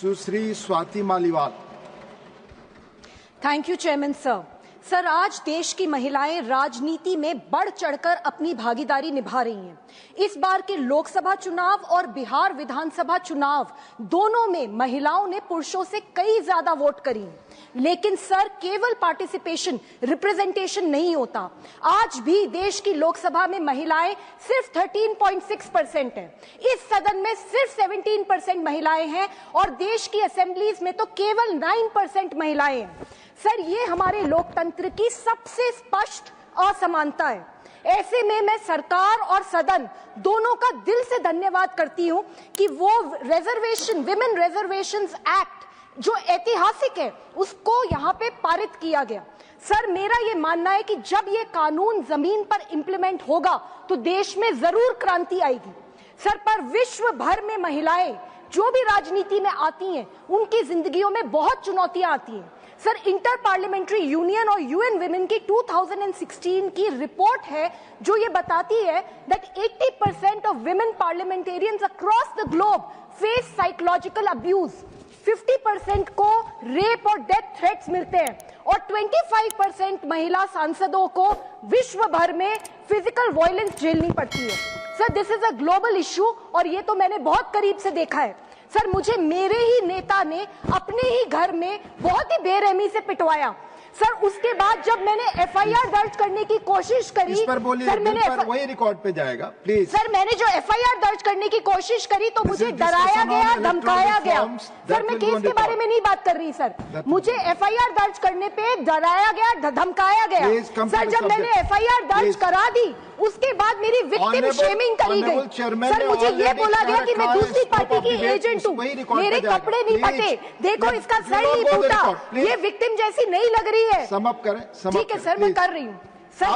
Sushri Swati Maliwal. Thank you chairman sir. Sir, आज देश की महिलाएं राजनीति में बढ़ चढ़कर अपनी भागीदारी निभा रही हैं। इस बार के लोकसभा चुनाव और बिहार विधानसभा चुनाव दोनों में महिलाओं ने पुरुषों से कई ज्यादा वोट करी। लेकिन सर, केवल पार्टिसिपेशन, रिप्रेजेंटेशन नहीं होता। आज भी देश की लोकसभा में महिलाएं सिर्फ 13.6% हैं। इस सदन में सिर्फ 17% महिलाएं हैं और देश की असेंबलीज में तो केवल 9% महिलाएं हैं। सर, ये हमारे लोकतंत्र की सबसे स्पष्ट असमानता है। ऐसे में मैं सरकार और सदन दोनों का दिल से धन्यवाद करती हूं कि वो विमेन रिजर्वेशंस एक्ट जो ऐतिहासिक है उसको यहां पे पारित किया गया। सर, मेरा ये मानना है कि जब ये कानून जमीन पर इंप्लीमेंट होगा तो देश में जरूर क्रांति आएगी। सर, पर विश्व भर में महिलाएं जो भी राजनीति में आती हैं उनकी जिंदगियों में बहुत चुनौतियां आती हैं। सर, इंटर पार्लियामेंट्री यूनियन और यूएन विमेन की 2016 की रिपोर्ट है जो ये बताती है that 80% of women parliamentarians across the globe face psychological abuse. 50% को रेप और डेथ थ्रेट्स मिलते हैं और 25% महिला सांसदों को विश्व भर में फिजिकल वायलेंस झेलनी पड़ती है। Sir, this is a global issue और ये तो मैंने बहुत करीब से देखा है। सर, मुझे मेरे ही नेता ने अपने ही घर में बहुत ही बेरहमी से पिटवाया। सर, उसके बाद जब मैंने एफआईआर दर्ज करने की कोशिश करी, इस पर बोलिए, सर मैंने वही रिकॉर्ड पे जाएगा प्लीज। सर, मैंने जो एफआईआर दर्ज करने की कोशिश करी तो मुझे डराया गया, धमकाया गया। सर, मैं केस के बारे में नहीं बात कर रही सर, मुझे एफआईआर दर्ज करने पे डराया गया, धमकाया गया। सर, जब मैंने एफआईआर दर्ज करा दी उसके बाद मेरी विक्टिम शेमिंग करी गई। सर, मुझे ये बोला गया कि मैं दूसरी पार्टी की एजेंट हूँ, मेरे कपड़े नहीं फटे, देखो इसका सर नहीं फूटा, ये विक्टिम जैसी नहीं लग रही है। समाप्त करें। ठीक है सर, मैं कर रही हूँ। सर,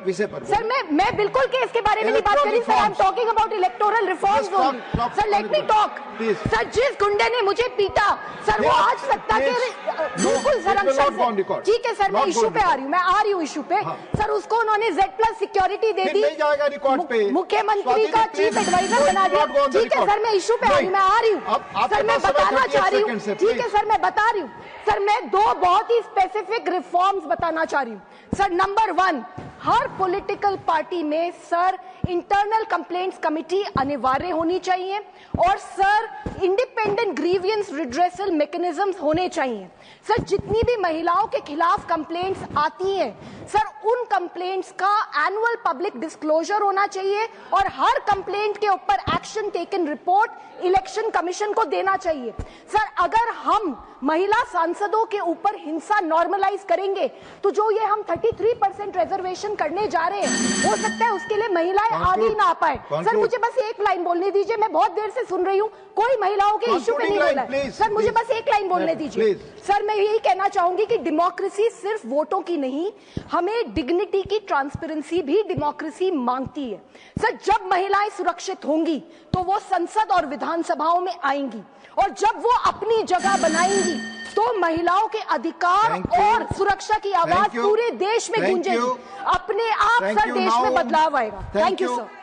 विषय पर सर, मैं बिल्कुल केस के बारे में नहीं बात करी sir. I am talking about electoral reforms only. Sir, let me talk. Sir, जिस गुंडे ने मुझे पीटा सर, वो आज सत्ता के बिल्कुल संरक्षण। ठीक है सर, मैं इशू पे आ रही हूँ, मैं आ रही हूँ इशू पे। सर, उसको उन्होंने Z+ सिक्योरिटी दे दी, मुख्यमंत्री का चीफ एडवाइजर बना दिया। ठीक है सर, मैं इशू पे आ रही हूँ, मैं आ रही हूँ सर, मैं बताना चाह रही हूँ। ठीक है सर, मैं बता रही हूँ सर, मैं दो बहुत ही स्पेसिफिक रिफॉर्म्स बताना चाह रही हूँ। सर, नंबर 1, हर पॉलिटिकल पार्टी में सर इंटरनल कंप्लेंट्स कमिटी अनिवार्य होनी चाहिए और sir independent grievance redressal mechanisms होने चाहिए। सर, जितनी भी महिलाओं के खिलाफ कंप्लेंट्स आती हैं सर, उन कंप्लेंट्स का एनुअल पब्लिक डिस्क्लोजर होना चाहिए और हर कंप्लेंट के ऊपर action taken report election commission को देना चाहिए। सर, अगर हम महिला सांसदों के ऊपर हिंसा नॉर्मलाइज करेंगे तो जो ये हम 33% रिजर्वेशन करने जा रहे हैं हो सकता है उसके लिए महिलाएं आगे ना आ पाए। सर, मुझे बस एक लाइन बोलने दीजिए, मैं बहुत देर से सुन रही हूँ, कोई महिलाओं के इश्यू पे नहीं बोला है। सर, मुझे बस एक लाइन बोलने दीजिए। सर, मैं यही कहना चाहूंगी कि डेमोक्रेसी सिर्फ वोटों की नहीं, हमें डिग्निटी की ट्रांसपेरेंसी भी डेमोक्रेसी मांगती है। सर, जब महिलाएं सुरक्षित होंगी तो वो संसद और विधानसभाओं में आएंगी और जब वो अपनी जगह बनाएंगी तो महिलाओं के अधिकार और सुरक्षा की आवाज पूरे देश में गूंजेगी। अपने आप सर देश में बदलाव आएगा। Thank you sir.